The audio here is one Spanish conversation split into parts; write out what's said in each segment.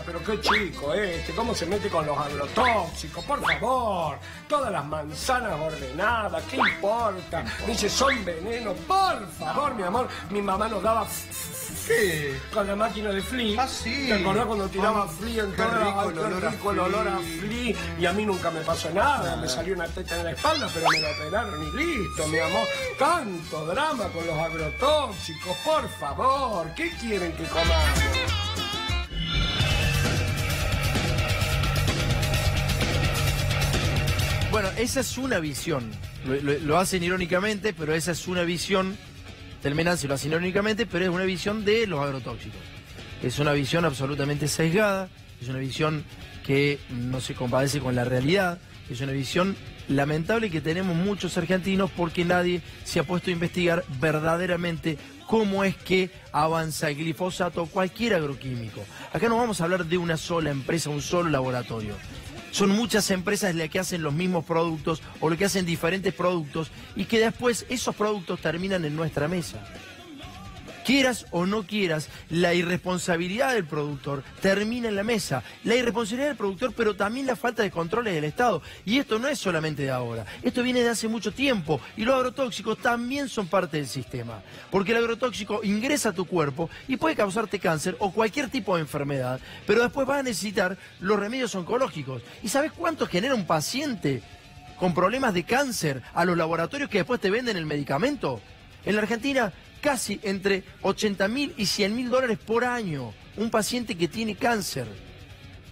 pero qué chico ¿cómo se mete con los agrotóxicos? Por favor, todas las manzanas ordenadas, ¿qué importa? Dice, son veneno, por favor, mi amor. Mi mamá nos daba con la máquina de Flea. Ah, sí. ¿Te acordás cuando tiraba Flea en toda el olor a Flea? Y a mí nunca me pasó nada, me salió una teta en la espalda, pero me la operaron y listo, mi amor. Tanto drama con los agrotóxicos, por favor, ¿qué quieren que comamos? Bueno, esa es una visión. Lo hacen irónicamente, pero esa es una visión. Terminan si lo hacen irónicamente, pero es una visión de los agrotóxicos. Es una visión absolutamente sesgada, es una visión que no se compadece con la realidad, es una visión lamentable que tenemos muchos argentinos porque nadie se ha puesto a investigar verdaderamente cómo es que avanza el glifosato o cualquier agroquímico. Acá no vamos a hablar de una sola empresa, un solo laboratorio. Son muchas empresas las que hacen los mismos productos o lo que hacen diferentes productos y que después esos productos terminan en nuestra mesa. Quieras o no quieras, la irresponsabilidad del productor termina en la mesa. La irresponsabilidad del productor, pero también la falta de controles del Estado. Y esto no es solamente de ahora, esto viene de hace mucho tiempo. Y los agrotóxicos también son parte del sistema. Porque el agrotóxico ingresa a tu cuerpo y puede causarte cáncer o cualquier tipo de enfermedad, pero después vas a necesitar los remedios oncológicos. ¿Y sabes cuánto genera un paciente con problemas de cáncer a los laboratorios que después te venden el medicamento? En la Argentina, casi entre 80.000 y 100.000 dólares por año, un paciente que tiene cáncer.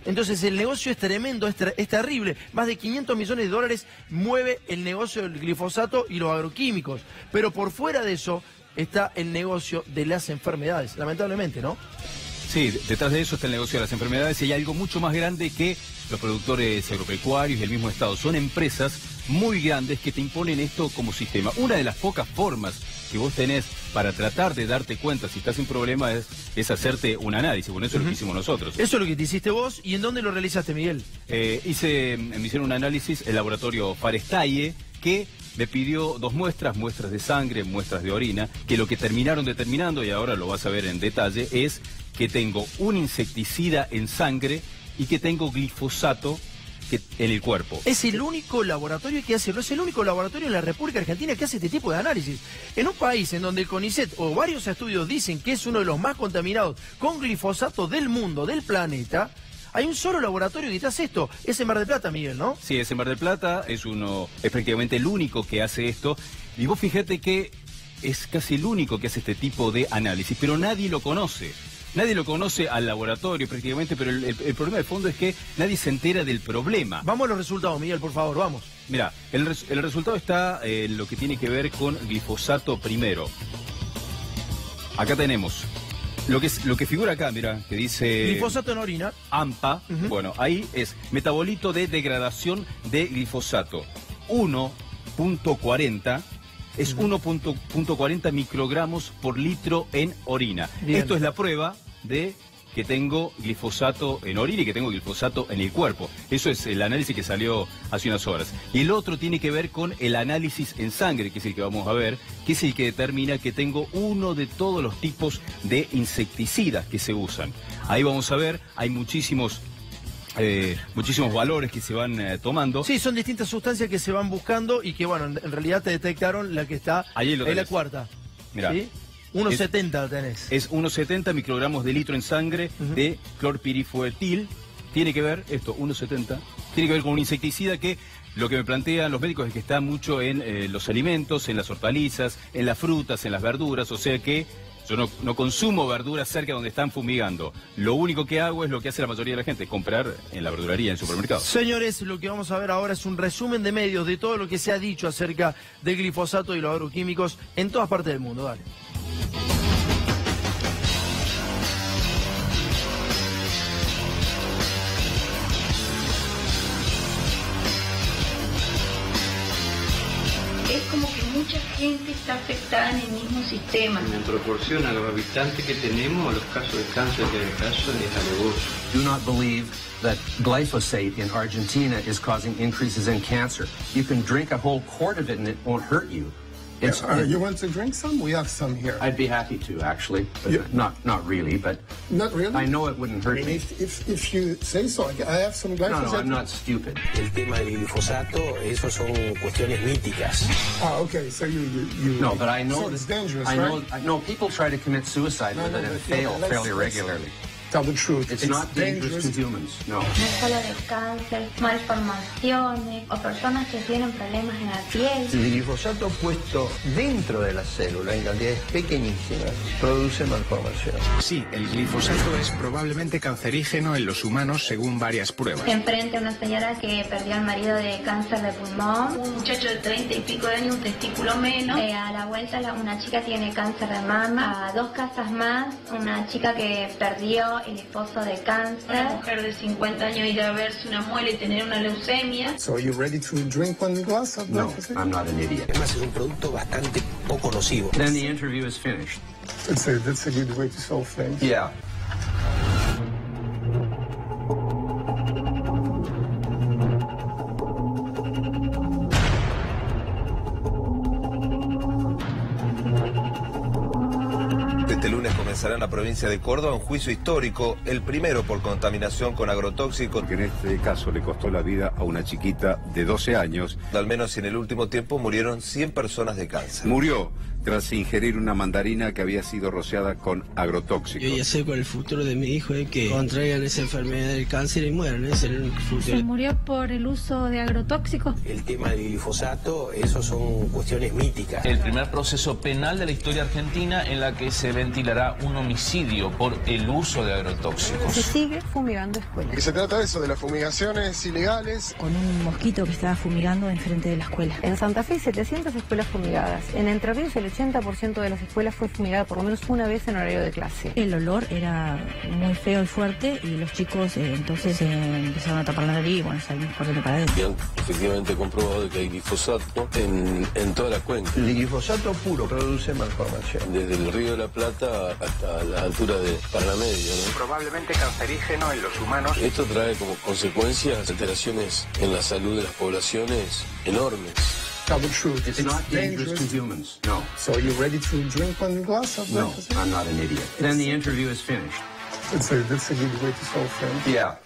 Entonces el negocio es tremendo, es terrible. Más de 500 millones de dólares mueve el negocio del glifosato y los agroquímicos. Pero por fuera de eso está el negocio de las enfermedades, lamentablemente, ¿no? Sí, detrás de eso está el negocio de las enfermedades y hay algo mucho más grande que los productores agropecuarios y el mismo Estado. Son empresas muy grandes que te imponen esto como sistema. Una de las pocas formas que vos tenés para tratar de darte cuenta si estás en problema es hacerte un análisis. Bueno, eso es lo que hicimos nosotros. Eso es lo que te hiciste vos. ¿Y en dónde lo realizaste, Miguel? Me hicieron un análisis el laboratorio Farestaye, que me pidió 2 muestras de sangre, muestras de orina, que lo que terminaron determinando, y ahora lo vas a ver en detalle, es que tengo un insecticida en sangre y que tengo glifosato en el cuerpo. Es el único laboratorio que hace, es el único laboratorio en la República Argentina que hace este tipo de análisis. En un país en donde el CONICET o varios estudios dicen que es uno de los más contaminados con glifosato del mundo, del planeta, hay un solo laboratorio que te hace esto. Es en Mar del Plata, Miguel, ¿no? Sí, es en Mar del Plata, es prácticamente el único que hace esto. Y vos fíjate que es casi el único que hace este tipo de análisis, pero nadie lo conoce. Nadie lo conoce al laboratorio prácticamente, pero el problema de fondo es que nadie se entera del problema. Vamos a los resultados, Miguel, por favor, vamos. Mira, el resultado está en lo que tiene que ver con glifosato primero. Acá tenemos lo que figura acá, mira, que dice... Glifosato en orina. AMPA, bueno, ahí es metabolito de degradación de glifosato. 1.40... es 1.40 microgramos por litro en orina. Bien. Esto es la prueba de que tengo glifosato en orina y que tengo glifosato en el cuerpo. Eso es el análisis que salió hace unas horas. Y el otro tiene que ver con el análisis en sangre, que es el que vamos a ver, que es el que determina que tengo uno de todos los tipos de insecticidas que se usan. Ahí vamos a ver, hay muchísimos valores que se van tomando. Sí, son distintas sustancias que se van buscando y que, bueno, en realidad te detectaron la que está en la cuarta. Mirá. ¿Sí? 1.70 tenés. Es 1.70 microgramos de litro en sangre de clorpirifuetil. Tiene que ver, esto, 1.70, tiene que ver con un insecticida que lo que me plantean los médicos es que está mucho en los alimentos, en las hortalizas, en las frutas, en las verduras, o sea que yo no consumo verduras cerca donde están fumigando. Lo único que hago es lo que hace la mayoría de la gente, comprar en la verdulería, en el supermercado. Señores, lo que vamos a ver ahora es un resumen de medios de todo lo que se ha dicho acerca del glifosato y los agroquímicos en todas partes del mundo. Dale. Es como que mucha gente está afectada en el mismo sistema. En proporción a los habitantes que tenemos, los casos de cáncer que hay casos es alevoso. Do not believe that glyphosate in Argentina is causing increases in cancer. You can drink a whole quart of it and it won't hurt you. You want to drink some? We have some here. I'd be happy to, actually. Not really, but Not really? I know it wouldn't hurt me. If you say so, I have some glyphosate. No, I'm not stupid. El tema del glifosato, eso son cuestiones míticas. Okay, so you No, but I know so it's dangerous, I know. right? No, people try to commit suicide with it and fail fairly regularly. Tell the truth. It's not dangerous to humans. No. No solo de cáncer, malformaciones o personas que tienen problemas en la piel. El glifosato puesto dentro de la célula en cantidades pequeñísimas produce malformación. Sí, el glifosato es probablemente cancerígeno en los humanos según varias pruebas. Enfrente a una señora que perdió al marido de cáncer de pulmón. Un muchacho de 30 y pico de años, un testículo menos. A la vuelta una chica tiene cáncer de mama. A 2 casas más, una chica que perdió el esposo de cáncer. Una mujer de 50 años ir a verse una muela y tener una leucemia. So you ready to drink one glass of No, glyphosate? I'm not an idiot. Además es un producto bastante poco nocivo. Then the interview is finished. That's a good way to solve things. Yeah. Este lunes comenzará en la provincia de Córdoba un juicio histórico, el primero por contaminación con agrotóxicos. Porque en este caso le costó la vida a una chiquita de 12 años. Al menos en el último tiempo murieron 100 personas de cáncer. Murió tras ingerir una mandarina que había sido rociada con agrotóxicos. Yo ya sé con el futuro de mi hijo es que contraigan esa enfermedad del cáncer y mueran. Ese es el futuro. Se murió por el uso de agrotóxicos. El tema del glifosato, eso son cuestiones míticas. El primer proceso penal de la historia argentina en la que se ventilará un homicidio por el uso de agrotóxicos. Se sigue fumigando escuelas. Y se trata de eso, de las fumigaciones ilegales. Con un mosquito que estaba fumigando enfrente de la escuela. En Santa Fe, 700 escuelas fumigadas. En Entre Ríos, el 80% de las escuelas fue fumigada por lo menos una vez en horario de clase. El olor era muy feo y fuerte y los chicos entonces empezaron a tapar la nariz y bueno, salimos corriendo para adentro. Y han efectivamente comprobado de que hay glifosato en toda la cuenca. El glifosato puro produce malformación. Desde el Río de la Plata hasta la altura de Paraná Medio, ¿no? Probablemente cancerígeno en los humanos. Esto trae como consecuencias alteraciones en la salud de las poblaciones enormes. Tell the truth. It's not dangerous to humans. No. So you ready to drink one glass of No, glyphosate? I'm not an idiot. Then the interview is finished. That's a good way to solve things. Yeah.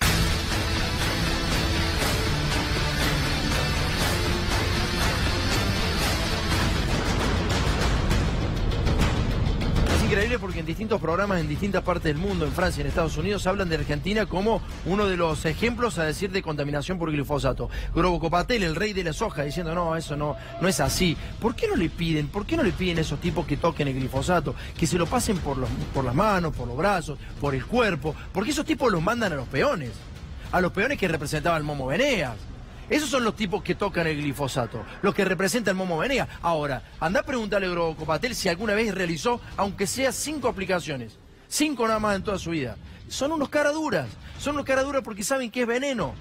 Es increíble porque en distintos programas en distintas partes del mundo, en Francia, en Estados Unidos, hablan de Argentina como uno de los ejemplos a decir de contaminación por glifosato. Grobo Copatel, el rey de la soja, diciendo no, eso no es así. ¿Por qué no le piden a esos tipos que toquen el glifosato, que se lo pasen por las manos, por los brazos, por el cuerpo? Porque esos tipos los mandan a los peones que representaba el Momo Venegas. Esos son los tipos que tocan el glifosato, los que representan el Momo Venegas. Ahora, anda a preguntarle a Grobo Copatel si alguna vez realizó, aunque sea 5 aplicaciones, 5 nada más en toda su vida. Son unos caraduras porque saben que es veneno,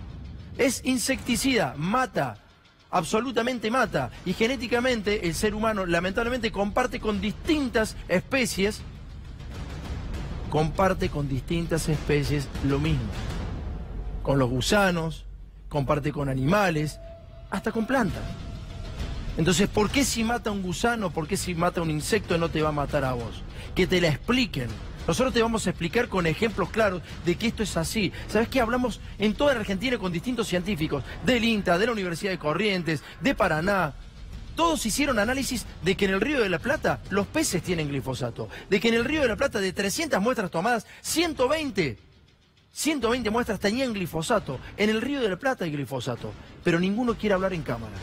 es insecticida, mata, absolutamente mata. Y genéticamente el ser humano lamentablemente comparte con distintas especies lo mismo. Con los gusanos, comparte con animales, hasta con plantas. Entonces, ¿por qué si mata un gusano, por qué si mata un insecto no te va a matar a vos? Que te la expliquen. Nosotros te vamos a explicar con ejemplos claros de que esto es así. ¿Sabes qué? Hablamos en toda la Argentina con distintos científicos, del INTA, de la Universidad de Corrientes, de Paraná. Todos hicieron análisis de que en el Río de la Plata los peces tienen glifosato. De que en el Río de la Plata de 300 muestras tomadas, 120 muestras tenían glifosato. En el Río de la Plata hay glifosato. Pero ninguno quiere hablar en cámara.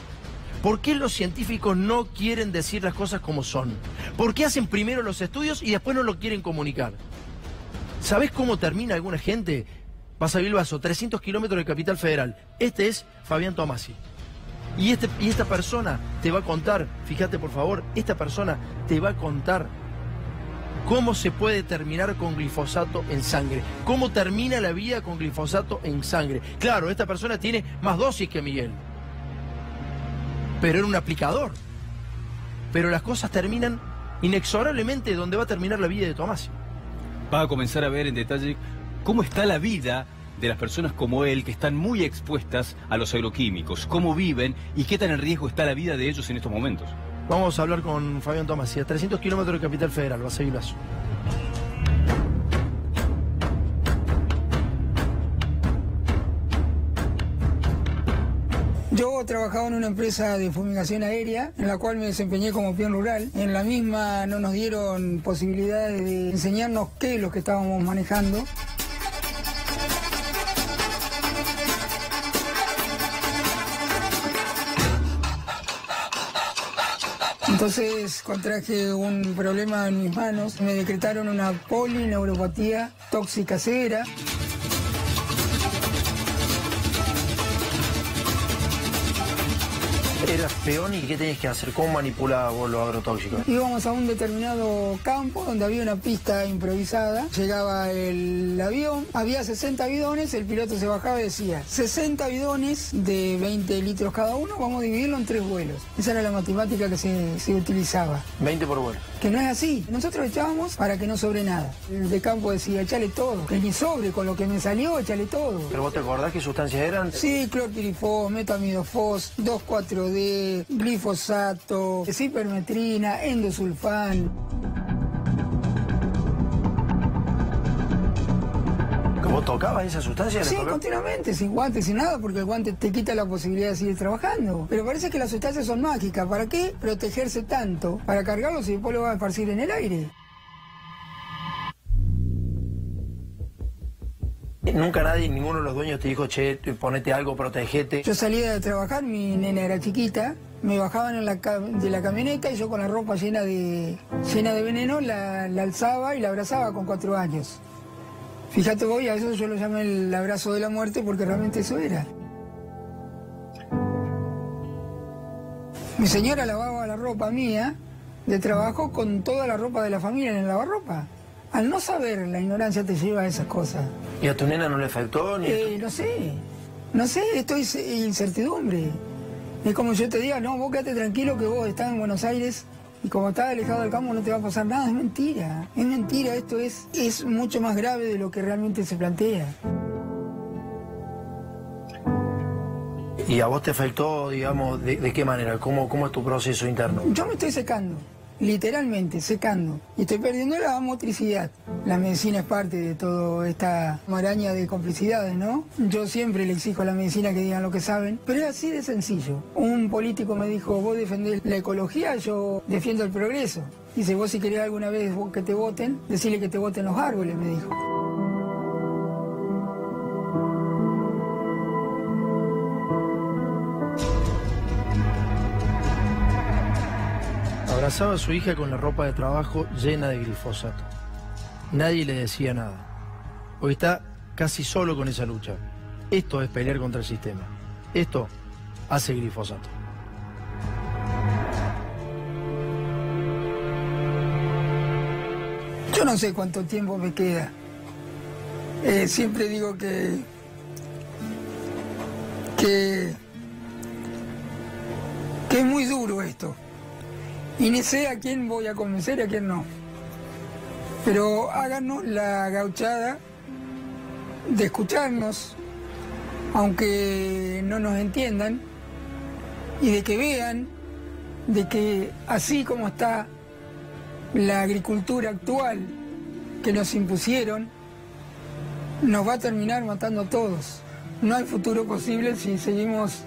¿Por qué los científicos no quieren decir las cosas como son? ¿Por qué hacen primero los estudios y después no lo quieren comunicar? ¿Sabés cómo termina alguna gente? Vas a Bilbaso, 300 kilómetros de Capital Federal. Este es Fabián Tomasi. Y esta persona te va a contar, fíjate por favor, esta persona te va a contar cómo se puede terminar con glifosato en sangre. Cómo termina la vida con glifosato en sangre. Claro, esta persona tiene más dosis que Miguel. Pero era un aplicador. Pero las cosas terminan inexorablemente donde va a terminar la vida de Tomasi. Va a comenzar a ver en detalle cómo está la vida de las personas como él, que están muy expuestas a los agroquímicos, cómo viven y qué tan en riesgo está la vida de ellos en estos momentos. Vamos a hablar con Fabián Tomasi, a 300 kilómetros de Capital Federal, va a seguir Lazo. Yo trabajaba en una empresa de fumigación aérea, en la cual me desempeñé como peón rural. En la misma no nos dieron posibilidades de enseñarnos qué es lo que estábamos manejando. Entonces contraje un problema en mis manos, me decretaron una polineuropatía tóxica severa. Eras peón y ¿qué tenías que hacer? ¿Cómo manipulabas vos los agrotóxicos? Íbamos a un determinado campo donde había una pista improvisada. Llegaba el avión, había 60 bidones, el piloto se bajaba y decía 60 bidones de 20 litros cada uno, vamos a dividirlo en 3 vuelos. Esa era la matemática que se utilizaba. 20 por vuelo. Que no es así. Nosotros echábamos para que no sobre nada. El de campo decía, échale todo. Que ni sobre, con lo que me salió, échale todo. ¿Pero vos te acordás qué sustancias eran? Sí, clorpirifos, metamidofos, 2,4-D, glifosato, cipermetrina, endosulfán. ¿Vos tocabas esa sustancia? Sí, continuamente, sin guantes, sin nada, porque el guante te quita la posibilidad de seguir trabajando. Pero parece que las sustancias son mágicas. ¿Para qué protegerse tanto? Para cargarlos y después lo vas a esparcir en el aire. Nunca nadie, ninguno de los dueños te dijo, che, ponete algo, protegete. Yo salía de trabajar, mi nena era chiquita, me bajaban de la camioneta y yo con la ropa llena de veneno la alzaba y la abrazaba con 4 años. Fíjate vos, a eso yo lo llamé el abrazo de la muerte porque realmente eso era. Mi señora lavaba la ropa mía de trabajo con toda la ropa de la familia en el lavarropa. Al no saber, la ignorancia te lleva a esas cosas. ¿Y a tu nena no le afectó? No sé, esto es incertidumbre. Es como yo te diga, no, vos quédate tranquilo que vos estás en Buenos Aires y como estás alejado del campo no te va a pasar nada. Es mentira, esto es mucho más grave de lo que realmente se plantea. ¿Y a vos te afectó, digamos, de qué manera? ¿Cómo es tu proceso interno? Yo me estoy secando. Literalmente, secando. Y estoy perdiendo la motricidad. La medicina es parte de toda esta maraña de complicidades, ¿no? Yo siempre le exijo a la medicina que digan lo que saben, pero es así de sencillo. Un político me dijo, vos defendés la ecología, yo defiendo el progreso. Dice, vos si querés alguna vez que te voten, decirle que te voten los árboles, me dijo. Abrazaba a su hija con la ropa de trabajo llena de glifosato. Nadie le decía nada. Hoy está casi solo con esa lucha. Esto es pelear contra el sistema. Esto hace glifosato. Yo no sé cuánto tiempo me queda. Siempre digo que es muy duro esto. Y ni sé a quién voy a convencer y a quién no. Pero háganos la gauchada de escucharnos, aunque no nos entiendan, y de que vean de que así como está la agricultura actual que nos impusieron, nos va a terminar matando a todos. No hay futuro posible si seguimos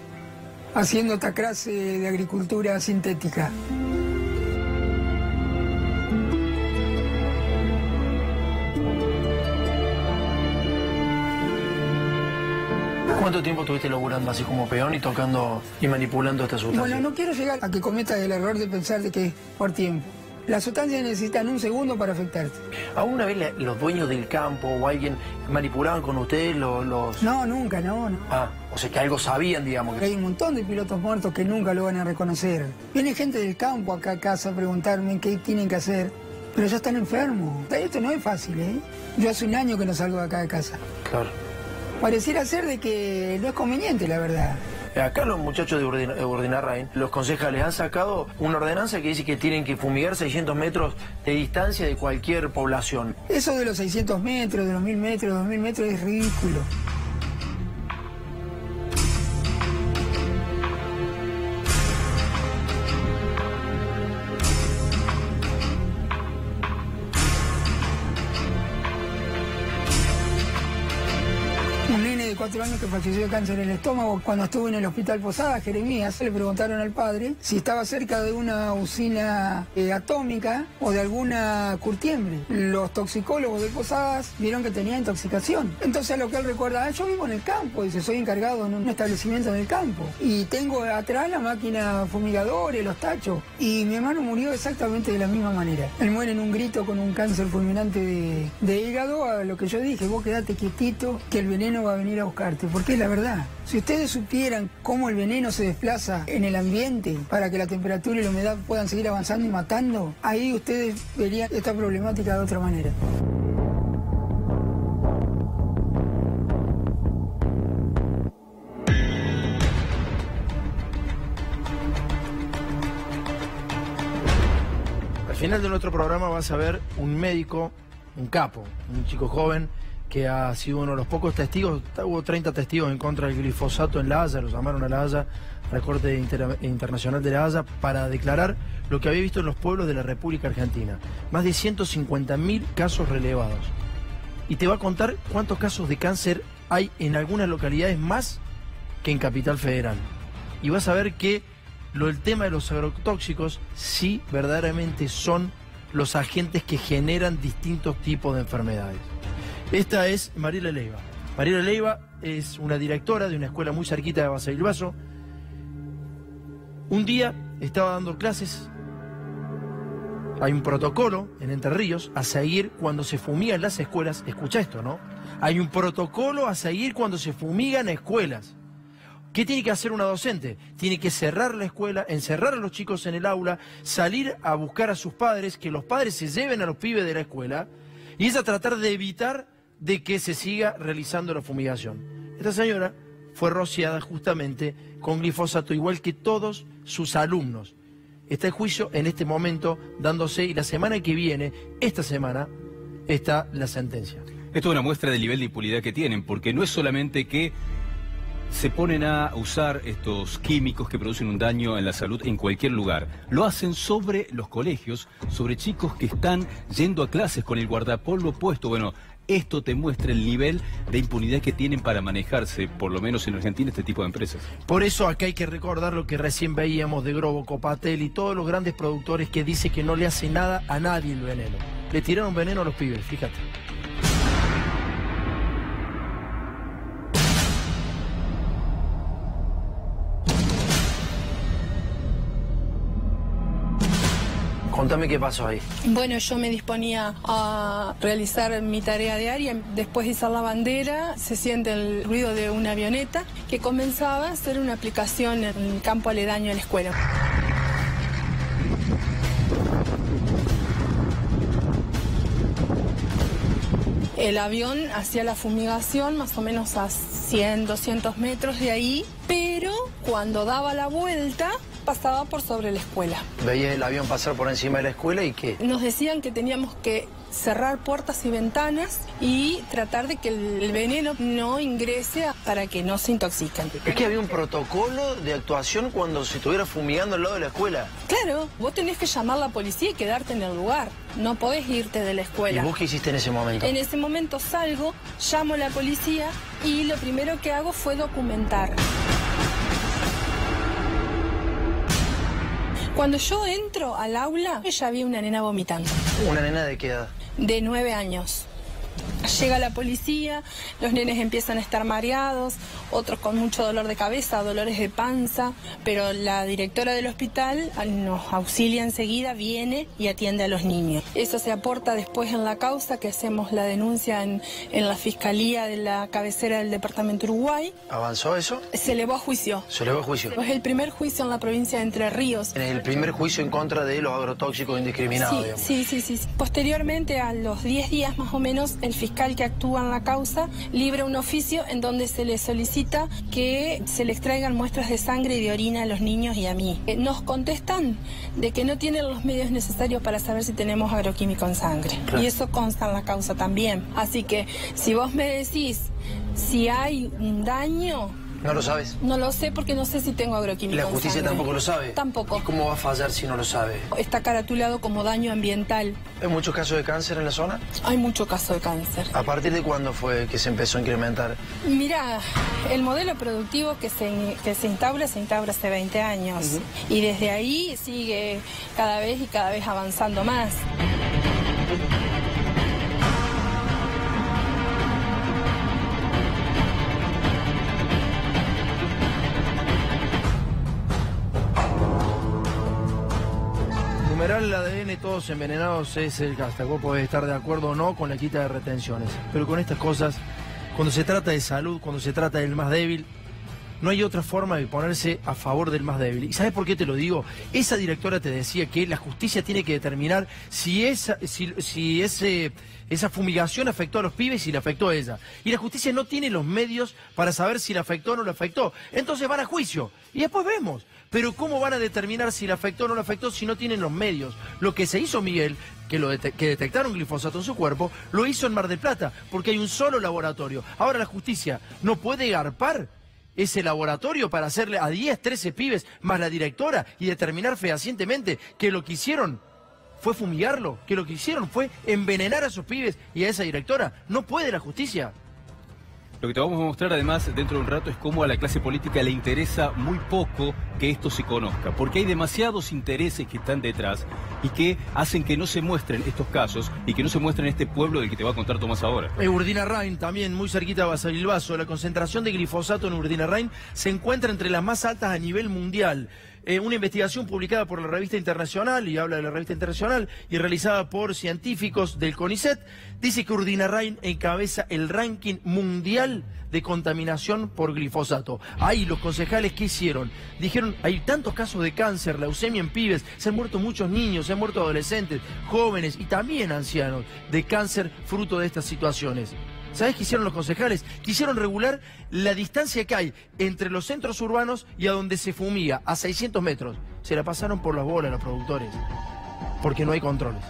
haciendo esta clase de agricultura sintética. ¿Cuánto tiempo estuviste laburando así como peón y tocando y manipulando esta sustancia? Bueno, no quiero llegar a que cometas el error de pensar de que es por tiempo. Las sustancias necesitan un segundo para afectarte. ¿Alguna vez los dueños del campo o alguien manipulaban con ustedes los...? No, nunca, no. Ah, o sea que algo sabían, digamos. Hay un montón de pilotos muertos que nunca lo van a reconocer. Viene gente del campo acá a casa a preguntarme qué tienen que hacer, pero ya están enfermos. Esto no es fácil, ¿eh? Yo hace un año que no salgo de acá de casa. Claro. Pareciera ser de que no es conveniente, la verdad. Acá los muchachos de Urdinarrain, los concejales han sacado una ordenanza que dice que tienen que fumigar 600 metros de distancia de cualquier población. Eso de los 600 metros, de los 1000 metros, 2000 metros es ridículo. 4 años que falleció de cáncer en el estómago. Cuando estuvo en el hospital Posada, Jeremías, le preguntaron al padre si estaba cerca de una usina atómica o de alguna curtiembre. Los toxicólogos de Posadas vieron que tenía intoxicación. Entonces a lo que él recuerda, yo vivo en el campo, dice, soy encargado en un establecimiento en el campo. Y tengo atrás la máquina fumigadora y los tachos. Y mi hermano murió exactamente de la misma manera. Él muere en un grito con un cáncer fulminante de hígado, a lo que yo dije, vos quedate quietito que el veneno va a venir a buscarte, porque es la verdad. Si ustedes supieran cómo el veneno se desplaza en el ambiente para que la temperatura y la humedad puedan seguir avanzando y matando, ahí ustedes verían esta problemática de otra manera. Al final de nuestro programa vas a ver un médico, un capo, un chico joven que ha sido uno de los pocos testigos. Hubo 30 testigos en contra del glifosato en La Haya, lo llamaron a La Haya, a la Corte Internacional de La Haya, para declarar lo que había visto en los pueblos de la República Argentina. Más de 150.000 casos relevados. Y te va a contar cuántos casos de cáncer hay en algunas localidades más que en Capital Federal. Y vas a ver que el tema de los agrotóxicos sí verdaderamente son los agentes que generan distintos tipos de enfermedades. Esta es Mariela Leiva. Mariela Leiva es una directora de una escuela muy cerquita de Basavilbaso. Un día estaba dando clases. Hay un protocolo en Entre Ríos a seguir cuando se fumigan las escuelas. Escucha esto, ¿no? Hay un protocolo a seguir cuando se fumigan escuelas. ¿Qué tiene que hacer una docente? Tiene que cerrar la escuela, encerrar a los chicos en el aula, salir a buscar a sus padres, que los padres se lleven a los pibes de la escuela, y es a tratar de evitar de que se siga realizando la fumigación. Esta señora fue rociada justamente con glifosato, igual que todos sus alumnos. Está el juicio en este momento dándose, y la semana que viene, esta semana, está la sentencia. Esto es una muestra del nivel de impunidad que tienen, porque no es solamente que se ponen a usar estos químicos que producen un daño en la salud en cualquier lugar. Lo hacen sobre los colegios, sobre chicos que están yendo a clases con el guardapolvo puesto. Bueno, esto te muestra el nivel de impunidad que tienen para manejarse, por lo menos en Argentina, este tipo de empresas. Por eso acá hay que recordar lo que recién veíamos de Grobo, Copatel y todos los grandes productores que dicen que no le hace nada a nadie el veneno. Le tiraron veneno a los pibes, fíjate. Contame qué pasó ahí. Bueno, yo me disponía a realizar mi tarea diaria. Después de izar la bandera, se siente el ruido de una avioneta que comenzaba a hacer una aplicación en el campo aledaño a la escuela. El avión hacía la fumigación más o menos a 100, 200 metros de ahí, pero cuando daba la vuelta pasaba por sobre la escuela. Veía el avión pasar por encima de la escuela y ¿qué? Nos decían que teníamos que cerrar puertas y ventanas y tratar de que el veneno no ingrese para que no se intoxiquen. Es que había un protocolo de actuación cuando se estuviera fumigando al lado de la escuela. Claro, vos tenés que llamar a la policía y quedarte en el lugar. No podés irte de la escuela. ¿Y vos qué hiciste en ese momento? En ese momento salgo, llamo a la policía y lo primero que hago fue documentar. Cuando yo entro al aula, ya había una nena vomitando. ¿Una nena de qué edad? De 9 años. Llega la policía, los nenes empiezan a estar mareados, otros con mucho dolor de cabeza, dolores de panza, pero la directora del hospital nos auxilia enseguida, viene y atiende a los niños. Eso se aporta después en la causa, que hacemos la denuncia en la Fiscalía de la cabecera del Departamento Uruguay. ¿Avanzó eso? Se elevó a juicio. Se elevó a juicio. Es el primer juicio en la provincia de Entre Ríos. En el primer juicio en contra de los agrotóxicos indiscriminados, digamos. Sí. Posteriormente, a los 10 días más o menos, el fiscal que actúa en la causa libra un oficio en donde se le solicita que se le extraigan muestras de sangre y de orina a los niños y a mí. Nos contestan de que no tienen los medios necesarios para saber si tenemos agroquímico en sangre. Claro. Y eso consta en la causa también. Así que si vos me decís si hay un daño, ¿No lo sabes? No lo sé porque no sé si tengo agroquímico. ¿Y la justicia tampoco lo sabe? Tampoco. ¿Y cómo va a fallar si no lo sabe? Está caratulado como daño ambiental. ¿Hay muchos casos de cáncer en la zona? Hay muchos casos de cáncer. ¿A partir de cuándo fue que se empezó a incrementar? Mira, el modelo productivo que se instaura hace 20 años. Y desde ahí sigue cada vez avanzando más. El ADN, todos envenenados, es el hashtag. Vos podés estar de acuerdo o no con la quita de retenciones, pero con estas cosas, cuando se trata de salud, cuando se trata del más débil, no hay otra forma de ponerse a favor del más débil. ¿Y sabes por qué te lo digo? Esa directora te decía que la justicia tiene que determinar si esa fumigación afectó a los pibes y le afectó a ella. Y la justicia no tiene los medios para saber si le afectó o no le afectó. Entonces van a juicio y después vemos. Pero ¿cómo van a determinar si le afectó o no le afectó si no tienen los medios? Lo que se hizo Miguel, que detectaron glifosato en su cuerpo, lo hizo en Mar del Plata, porque hay un solo laboratorio. Ahora la justicia no puede garpar ese laboratorio para hacerle a 10, 13 pibes más la directora y determinar fehacientemente que lo que hicieron fue fumigarlo, que lo que hicieron fue envenenar a esos pibes y a esa directora. No puede la justicia. Lo que te vamos a mostrar además dentro de un rato es cómo a la clase política le interesa muy poco que esto se conozca, porque hay demasiados intereses que están detrás y que hacen que no se muestren estos casos y que no se muestren este pueblo del que te va a contar Tomás ahora. Urdinarrain, también muy cerquita de Basavilbaso, la concentración de glifosato en Urdinarrain se encuentra entre las más altas a nivel mundial. Una investigación publicada por la revista internacional, y habla de la revista internacional, y realizada por científicos del CONICET, dice que Urdinarrain encabeza el ranking mundial de contaminación por glifosato. Ahí los concejales, ¿qué hicieron? Dijeron, hay tantos casos de cáncer, leucemia en pibes, se han muerto muchos niños, se han muerto adolescentes, jóvenes y también ancianos de cáncer fruto de estas situaciones. ¿Sabés qué hicieron los concejales? Quisieron regular la distancia que hay entre los centros urbanos y a donde se fumiga, a 600 metros. Se la pasaron por las bolas los productores, porque no hay controles.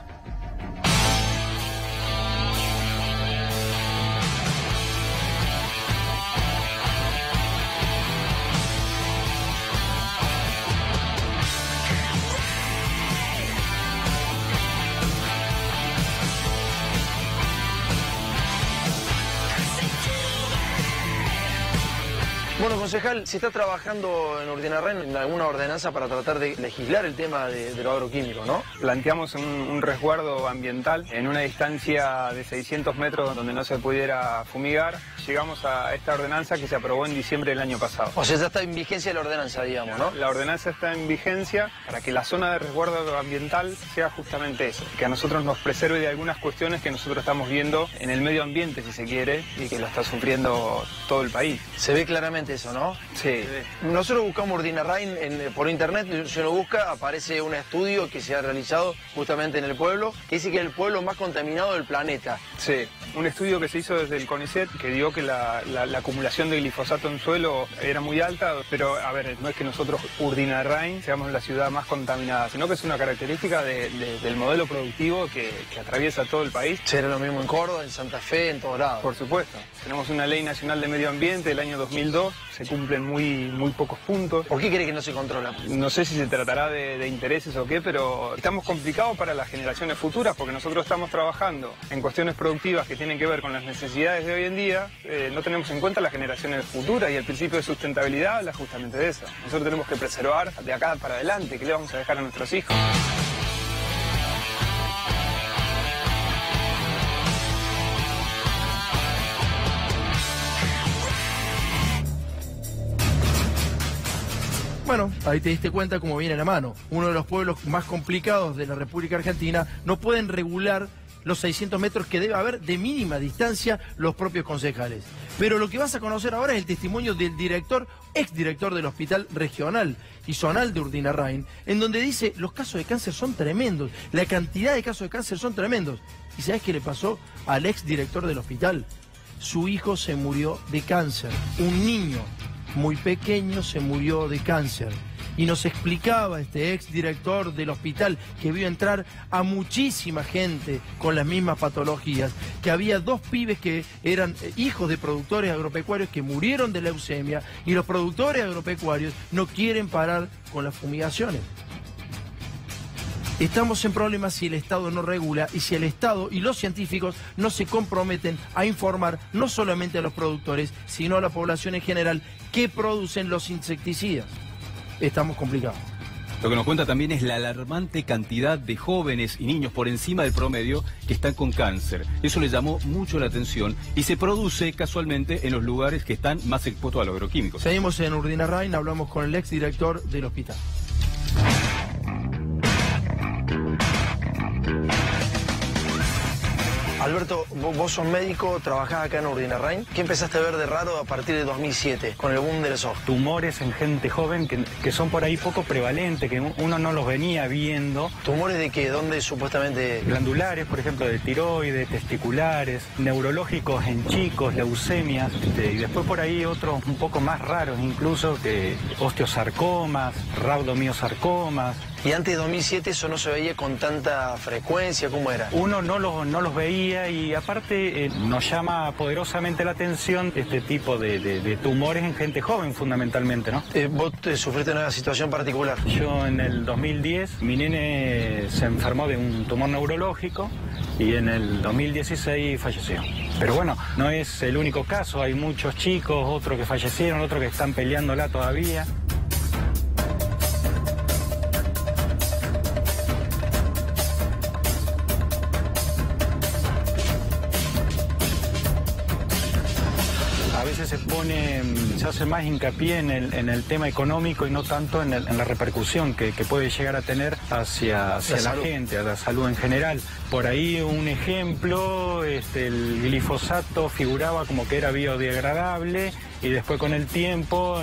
Bueno, concejal, ¿se está trabajando en Urdinarrain en alguna ordenanza para tratar de legislar el tema de lo agroquímico, no? Planteamos un resguardo ambiental en una distancia de 600 metros donde no se pudiera fumigar. Llegamos a esta ordenanza que se aprobó en diciembre del año pasado. O sea, ya está en vigencia la ordenanza, digamos, ¿no? La ordenanza está en vigencia para que la zona de resguardo ambiental sea justamente eso, que a nosotros nos preserve de algunas cuestiones que nosotros estamos viendo en el medio ambiente, si se quiere, y que lo está sufriendo todo el país. Se ve claramente eso, ¿no? Sí. Nosotros buscamos Urdinarrain por internet, si uno busca, aparece un estudio que se ha realizado justamente en el pueblo, que dice que es el pueblo más contaminado del planeta. Sí, un estudio que se hizo desde el CONICET que dio que la acumulación de glifosato en suelo era muy alta, pero a ver, no es que nosotros Urdinarrain seamos la ciudad más contaminada, sino que es una característica del modelo productivo que atraviesa todo el país. ¿Será lo mismo en Córdoba, en Santa Fe, en todos lados? Por supuesto. Tenemos una ley nacional de medio ambiente del año 2002, se cumplen muy pocos puntos. ¿Por qué cree que no se controla? No sé si se tratará de intereses o qué, pero estamos complicados para las generaciones futuras porque nosotros estamos trabajando en cuestiones productivas que tienen que ver con las necesidades de hoy en día. No tenemos en cuenta las generaciones futuras y el principio de sustentabilidad habla justamente de eso. Nosotros tenemos que preservar de acá para adelante, ¿qué le vamos a dejar a nuestros hijos? Bueno, ahí te diste cuenta cómo viene la mano. Uno de los pueblos más complicados de la República Argentina no pueden regular los 600 metros que debe haber de mínima distancia los propios concejales. Pero lo que vas a conocer ahora es el testimonio del exdirector del Hospital Regional y Zonal de Urdinarrain, en donde dice, los casos de cáncer son tremendos, la cantidad de casos de cáncer son tremendos. ¿Y sabes qué le pasó al exdirector del hospital? Su hijo se murió de cáncer, un niño muy pequeño se murió de cáncer. Y nos explicaba este exdirector del hospital que vio entrar a muchísima gente con las mismas patologías, que había 2 pibes que eran hijos de productores agropecuarios que murieron de leucemia, y los productores agropecuarios no quieren parar con las fumigaciones. Estamos en problemas si el Estado no regula y si el Estado y los científicos no se comprometen a informar no solamente a los productores, sino a la población en general que producen los insecticidas. Estamos complicados. Lo que nos cuenta también es la alarmante cantidad de jóvenes y niños por encima del promedio que están con cáncer. Eso le llamó mucho la atención y se produce casualmente en los lugares que están más expuestos a los agroquímicos. Seguimos en Urdinarrain, hablamos con el exdirector del hospital. Alberto, vos sos médico, trabajás acá en Urdinarrain. ¿Qué empezaste a ver de raro a partir de 2007, con el boom del SOF? Tumores en gente joven que son por ahí poco prevalentes, que uno no los venía viendo. ¿Tumores de qué? ¿Dónde supuestamente? Glandulares, por ejemplo, de tiroides, testiculares, neurológicos en chicos, leucemias, y después por ahí otros un poco más raros incluso, que osteosarcomas, rhabdomyosarcomas. ¿Y antes de 2007 eso no se veía con tanta frecuencia? ¿Cómo era? Uno no los veía y aparte nos llama poderosamente la atención este tipo de tumores en gente joven fundamentalmente, ¿no? ¿Vos sufriste una situación particular? Yo en el 2010, mi nene se enfermó de un tumor neurológico y en el 2016 falleció. Pero bueno, no es el único caso, hay muchos chicos, otros que fallecieron, otros que están peleándola todavía. Se hace más hincapié en el tema económico y no tanto en la repercusión que puede llegar a tener hacia la gente, a la salud en general. Por ahí un ejemplo, el glifosato figuraba como que era biodegradable y después con el tiempo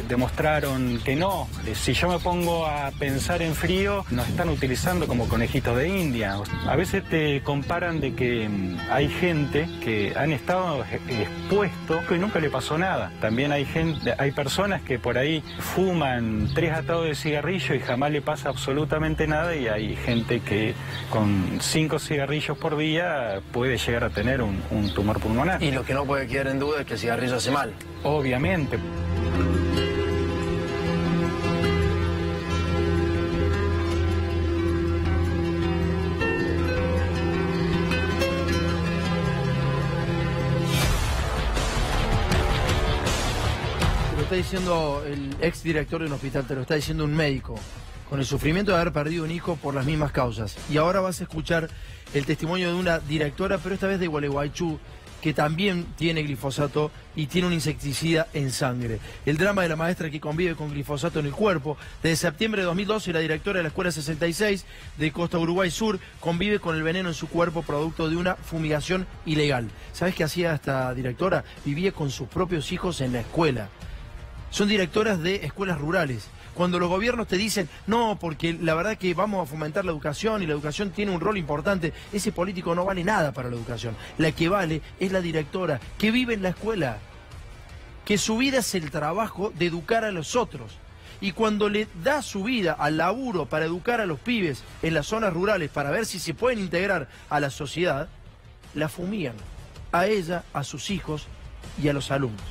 demostraron que no. Si yo me pongo a pensar en frío, nos están utilizando como conejitos de India. A veces te comparan de que hay gente que han estado expuestos y nunca le pasó nada. También hay personas que por ahí fuman 3 atados de cigarrillo y jamás le pasa absolutamente nada, y hay gente que con 5 cigarrillos por día puede llegar a tener un tumor pulmonar. Y lo que no puede quedar en duda es que el cigarrillo hace mal. Obviamente. Te lo está diciendo el exdirector de un hospital, te lo está diciendo un médico, con el sufrimiento de haber perdido un hijo por las mismas causas. Y ahora vas a escuchar el testimonio de una directora, pero esta vez de Gualeguaychú, que también tiene glifosato y tiene un insecticida en sangre. El drama de la maestra que convive con glifosato en el cuerpo. Desde septiembre de 2012, la directora de la Escuela 66 de Costa Uruguay Sur convive con el veneno en su cuerpo producto de una fumigación ilegal. ¿Sabes qué hacía esta directora? Vivía con sus propios hijos en la escuela. Son directoras de escuelas rurales. Cuando los gobiernos te dicen, no, porque la verdad que vamos a fomentar la educación y la educación tiene un rol importante, ese político no vale nada para la educación. La que vale es la directora, que vive en la escuela, que su vida es el trabajo de educar a los otros. Y cuando le da su vida al laburo para educar a los pibes en las zonas rurales, para ver si se pueden integrar a la sociedad, la fumigan. A ella, a sus hijos y a los alumnos.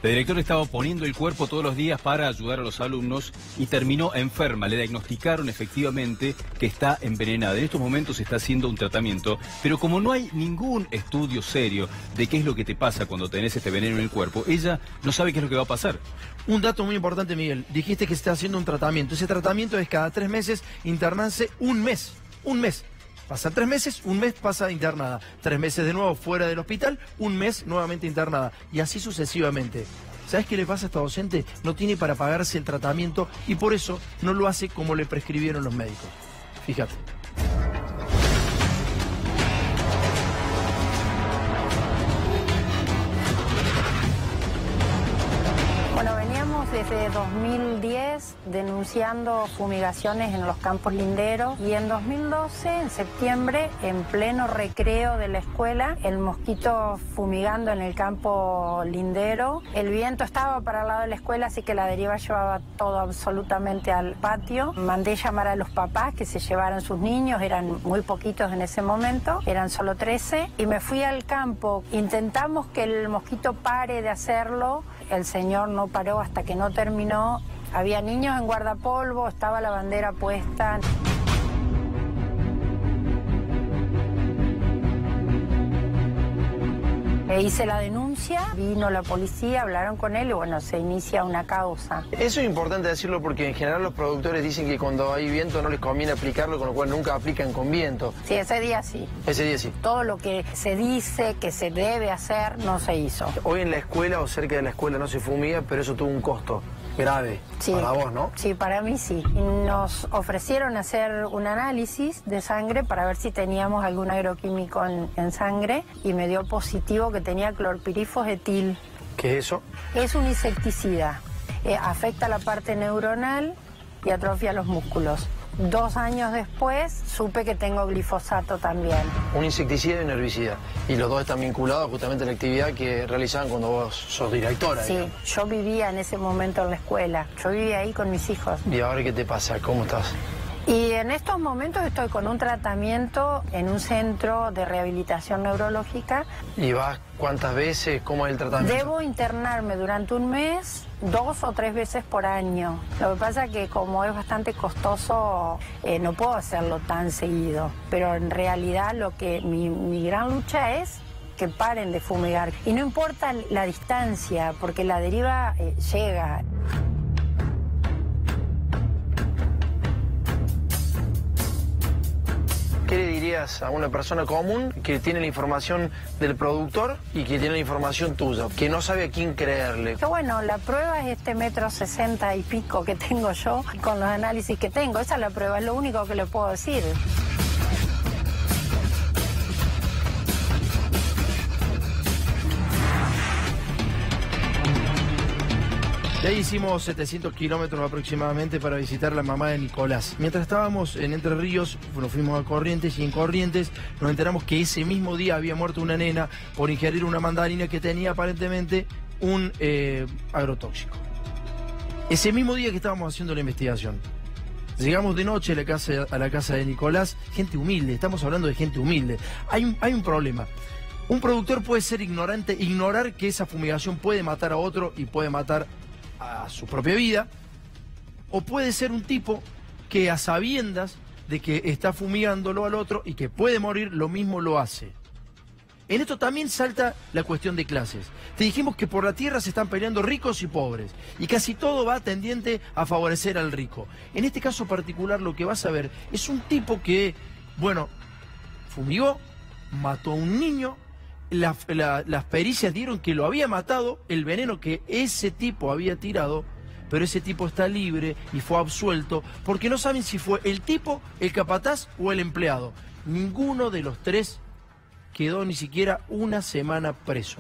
La directora estaba poniendo el cuerpo todos los días para ayudar a los alumnos y terminó enferma. Le diagnosticaron efectivamente que está envenenada. En estos momentos se está haciendo un tratamiento, pero como no hay ningún estudio serio de qué es lo que te pasa cuando tenés este veneno en el cuerpo, ella no sabe qué es lo que va a pasar. Un dato muy importante, Miguel. Dijiste que se está haciendo un tratamiento. Ese tratamiento es cada 3 meses internarse un mes. Un mes. Pasan 3 meses, un mes pasa internada. 3 meses de nuevo fuera del hospital, un mes nuevamente internada. Y así sucesivamente. ¿Sabes qué le pasa a esta docente? No tiene para pagarse el tratamiento y por eso no lo hace como le prescribieron los médicos. Fíjate. Bueno, veníamos desde 2010 denunciando fumigaciones en los campos linderos y en 2012, en septiembre, en pleno recreo de la escuela, el mosquito fumigando en el campo lindero. El viento estaba para el lado de la escuela, así que la deriva llevaba todo absolutamente al patio. Mandé llamar a los papás que se llevaran sus niños, eran muy poquitos en ese momento, eran solo 13, y me fui al campo. Intentamos que el mosquito pare de hacerlo, el señor no paró hasta que no terminó. Había niños en guardapolvo, estaba la bandera puesta. Hice la denuncia, vino la policía, hablaron con él y bueno, se inicia una causa. Eso es importante decirlo porque en general los productores dicen que cuando hay viento no les conviene aplicarlo, con lo cual nunca aplican con viento. Sí, ese día sí. Ese día sí. Todo lo que se dice que se debe hacer no se hizo. Hoy en la escuela o cerca de la escuela no se fumiga, pero eso tuvo un costo grave para vos, ¿no? Sí, para mí sí. Nos ofrecieron hacer un análisis de sangre para ver si teníamos algún agroquímico en sangre y me dio positivo que tenía clorpirifos etil. ¿Qué es eso? Es un insecticida. Afecta la parte neuronal y atrofia los músculos. 2 años después supe que tengo glifosato también. Un insecticida y un herbicida. Y los dos están vinculados justamente a la actividad que realizaban cuando vos sos directora. Sí, digamos. Yo vivía en ese momento en la escuela. Yo vivía ahí con mis hijos. ¿Y ahora qué te pasa? ¿Cómo estás? Y en estos momentos estoy con un tratamiento en un centro de rehabilitación neurológica. ¿Y vas cuántas veces? ¿Cómo es el tratamiento? Debo internarme durante un mes, 2 o 3 veces por año. Lo que pasa es que como es bastante costoso, no puedo hacerlo tan seguido. Pero en realidad lo que mi gran lucha es que paren de fumigar. Y no importa la distancia, porque la deriva llega. ¿Qué le dirías a una persona común que tiene la información del productor y que tiene la información tuya, que no sabe a quién creerle? Que bueno, la prueba es este 1,60 m y pico que tengo yo con los análisis que tengo. Esa es la prueba, es lo único que le puedo decir. De ahí hicimos 700 kilómetros aproximadamente para visitar a la mamá de Nicolás. Mientras estábamos en Entre Ríos, nos fuimos a Corrientes y en Corrientes nos enteramos que ese mismo día había muerto una nena por ingerir una mandarina que tenía aparentemente un agrotóxico. Ese mismo día que estábamos haciendo la investigación. Llegamos de noche a la casa de Nicolás, gente humilde, estamos hablando de gente humilde. Hay un problema. Un productor puede ser ignorante, ignorar que esa fumigación puede matar a otro y puede matar a su propia vida, o puede ser un tipo que a sabiendas de que está fumigándolo al otro y que puede morir, lo mismo lo hace. En esto también salta la cuestión de clases. Te dijimos que por la tierra se están peleando ricos y pobres, y casi todo va tendiente a favorecer al rico. En este caso particular lo que vas a ver es un tipo que, bueno, fumigó, mató a un niño. Las pericias dieron que lo había matado, el veneno que ese tipo había tirado, pero ese tipo está libre y fue absuelto porque no saben si fue el tipo, el capataz o el empleado. Ninguno de los 3 quedó ni siquiera una semana preso.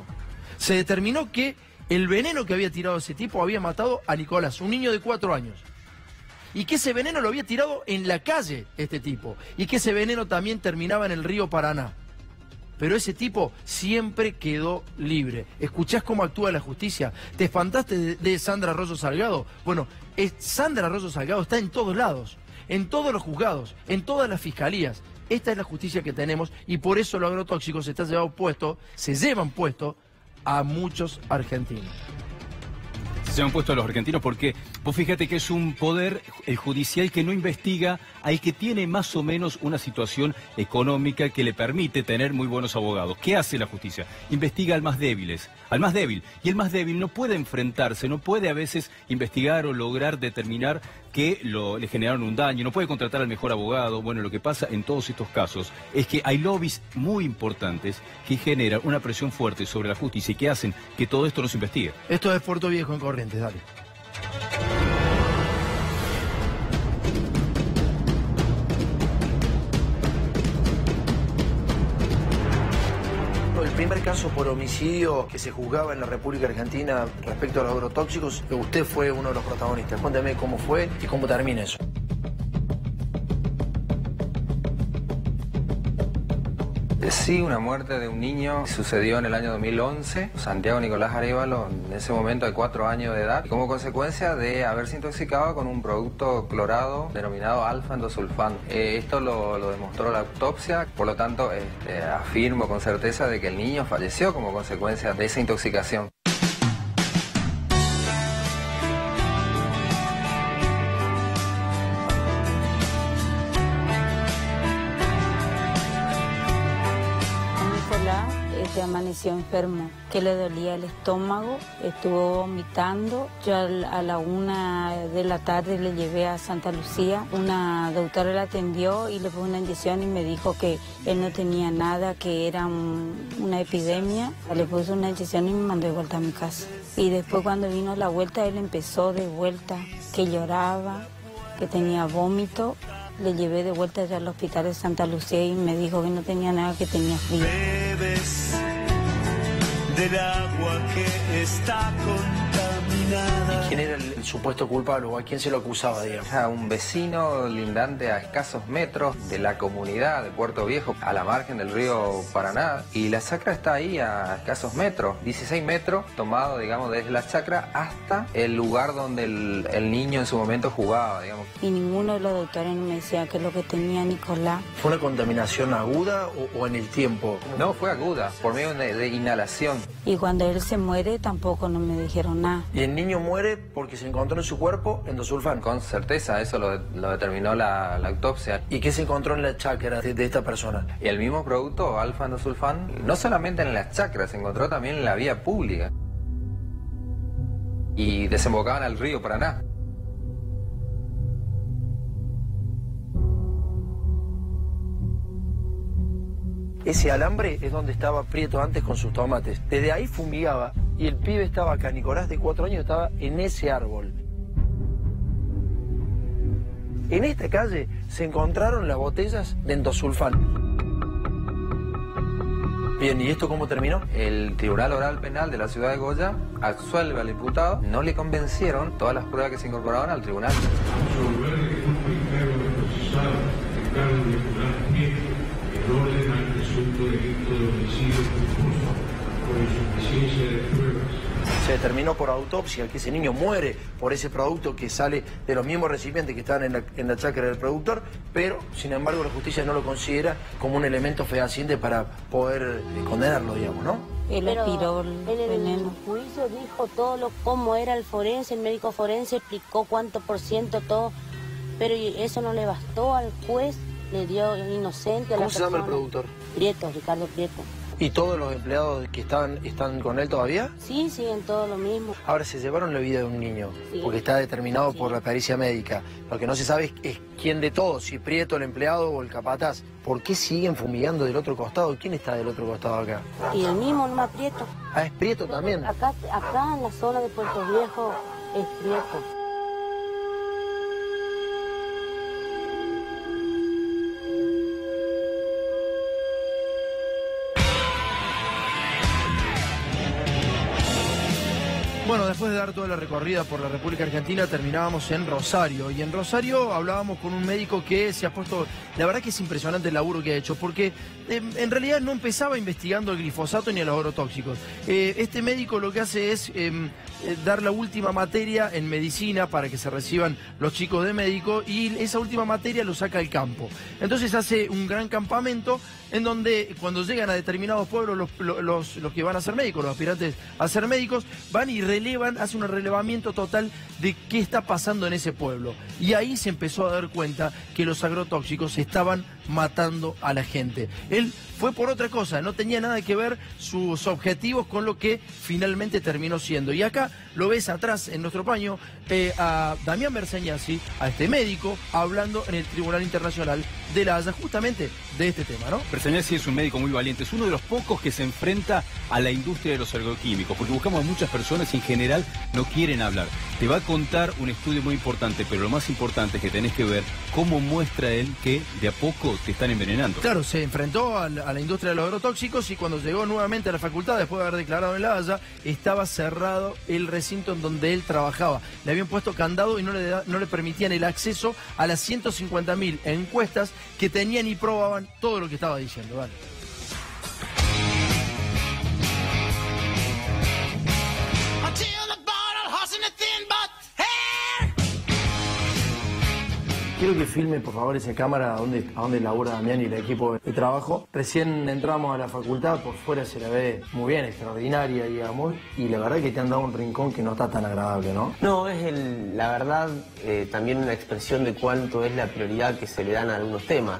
Se determinó que el veneno que había tirado ese tipo había matado a Nicolás, un niño de 4 años. Y que ese veneno lo había tirado en la calle este tipo. Y que ese veneno también terminaba en el río Paraná. Pero ese tipo siempre quedó libre. ¿Escuchás cómo actúa la justicia? ¿Te espantaste de Sandra Rosso Salgado? Bueno, Sandra Rosso Salgado está en todos lados, en todos los juzgados, en todas las fiscalías. Esta es la justicia que tenemos y por eso los agrotóxicos se llevan puesto a muchos argentinos. Se han puesto a los argentinos porque vos fíjate que es un poder judicial que no investiga al que tiene más o menos una situación económica que le permite tener muy buenos abogados. ¿Qué hace la justicia? Investiga al más débil. Y el más débil no puede enfrentarse, no puede a veces investigar o lograr determinar que le generaron un daño, no puede contratar al mejor abogado. Bueno, lo que pasa en todos estos casos es que hay lobbies muy importantes que generan una presión fuerte sobre la justicia y que hacen que todo esto no se investigue. Esto es Puerto Viejo en Corrientes, dale. primer caso por homicidio que se juzgaba en la República Argentina respecto a los agrotóxicos, usted fue uno de los protagonistas. Cuéntame cómo fue y cómo termina eso. Sí, una muerte de un niño sucedió en el año 2011. Santiago Nicolás Arévalo, en ese momento de 4 años de edad, como consecuencia de haberse intoxicado con un producto clorado denominado alfa-endosulfán. Esto lo demostró la autopsia, por lo tanto afirmo con certeza de que el niño falleció como consecuencia de esa intoxicación. Amaneció enfermo, que le dolía el estómago, estuvo vomitando. Yo a la 1 de la tarde le llevé a Santa Lucía, una doctora le atendió y le puso una inyección y me dijo que él no tenía nada, que era una epidemia. Le puso una inyección y me mandó de vuelta a mi casa. Y después cuando vino la vuelta, él empezó de vuelta, que lloraba, que tenía vómito. Le llevé de vuelta ya al hospital de Santa Lucía y me dijo que no tenía nada, que tenía frío. Bebes del agua que está contaminada. ¿Y quién era el supuesto culpable o a quién se lo acusaba, digamos? A un vecino lindante a escasos metros de la comunidad de Puerto Viejo, a la margen del río Paraná. Y la chacra está ahí a escasos metros, 16 metros, tomado, digamos, desde la chacra hasta el lugar donde el niño en su momento jugaba, digamos. Y ninguno de los doctores me decía que lo que tenía Nicolás. ¿Fue una contaminación aguda o en el tiempo? No, fue aguda, por medio de inhalación. Y cuando él se muere tampoco no me dijeron nada. ¿Y el niño muere porque se encontró en su cuerpo endosulfán? Con certeza, eso lo determinó la autopsia. ¿Y qué se encontró en la chacra de esta persona? Y el mismo producto, alfa-endosulfán, no solamente en las chacras, se encontró también en la vía pública. Y desembocaban al río Paraná. Ese alambre es donde estaba Prieto antes con sus tomates. Desde ahí fumigaba y el pibe estaba acá, Nicolás de 4 años estaba en ese árbol. En esta calle se encontraron las botellas de endosulfán. Bien, ¿y esto cómo terminó? El Tribunal Oral Penal de la ciudad de Goya absuelve al imputado. No le convencieron todas las pruebas que se incorporaron al tribunal. Se determinó por autopsia que ese niño muere por ese producto que sale de los mismos recipientes que están en la chacra del productor, pero sin embargo la justicia no lo considera como un elemento fehaciente para poder condenarlo, digamos, ¿no? Él aspiró el veneno. En el juicio dijo todo cómo era el forense, el médico forense explicó cuánto por ciento, todo, pero eso no le bastó al juez, le dio inocente a la persona. ¿Cómo se llama el productor? Prieto, Ricardo Prieto. ¿Y todos los empleados que están con él todavía? Sí, siguen todo lo mismo. Ahora, se llevaron la vida de un niño, sí, porque está determinado por la pericia médica. Lo que no se sabe es quién de todos, si Prieto, el empleado o el capataz. ¿Por qué siguen fumigando del otro costado? ¿Quién está del otro costado acá? Y el mismo, nomás Prieto. Ah, ¿es Prieto también? Acá en la zona de Puerto Viejo es Prieto. Bueno, después de dar toda la recorrida por la República Argentina, terminábamos en Rosario. Y en Rosario hablábamos con un médico que se ha puesto... La verdad que es impresionante el laburo que ha hecho, porque en realidad no empezaba investigando el glifosato ni a los agrotóxicos. Este médico lo que hace es dar la última materia en medicina para que se reciban los chicos de médico, y esa última materia lo saca al campo. Entonces hace un gran campamento en donde cuando llegan a determinados pueblos los que van a ser médicos, los aspirantes a ser médicos, van y relevan, hace un relevamiento total de qué está pasando en ese pueblo. Y ahí se empezó a dar cuenta que los agrotóxicos estaban matando a la gente. Él fue por otra cosa, no tenía nada que ver sus objetivos con lo que finalmente terminó siendo. Y acá lo ves atrás en nuestro paño a Damián Berseñasi, a este médico, hablando en el Tribunal Internacional de La Haya justamente de este tema, ¿no? Berseñasi es un médico muy valiente, es uno de los pocos que se enfrenta a la industria de los agroquímicos, porque buscamos a muchas personas y en general no quieren hablar. te va a contar un estudio muy importante, pero lo más importante es que tenés que ver cómo muestra él que de a poco te están envenenando. Claro, se enfrentó a la industria de los agrotóxicos y cuando llegó nuevamente a la facultad, después de haber declarado en La Haya, estaba cerrado el recinto en donde él trabajaba. Le habían puesto candado y no le permitían el acceso a las 150.000 encuestas que tenían y probaban todo lo que estaba diciendo. Vale. Quiero que filme, por favor, esa cámara a donde labura Damián y el equipo de trabajo. Recién entramos a la facultad, por fuera se la ve muy bien, extraordinaria, digamos, y la verdad es que te han dado un rincón que no está tan agradable, ¿no? No, es la verdad también una expresión de cuánto es la prioridad que se le dan a algunos temas.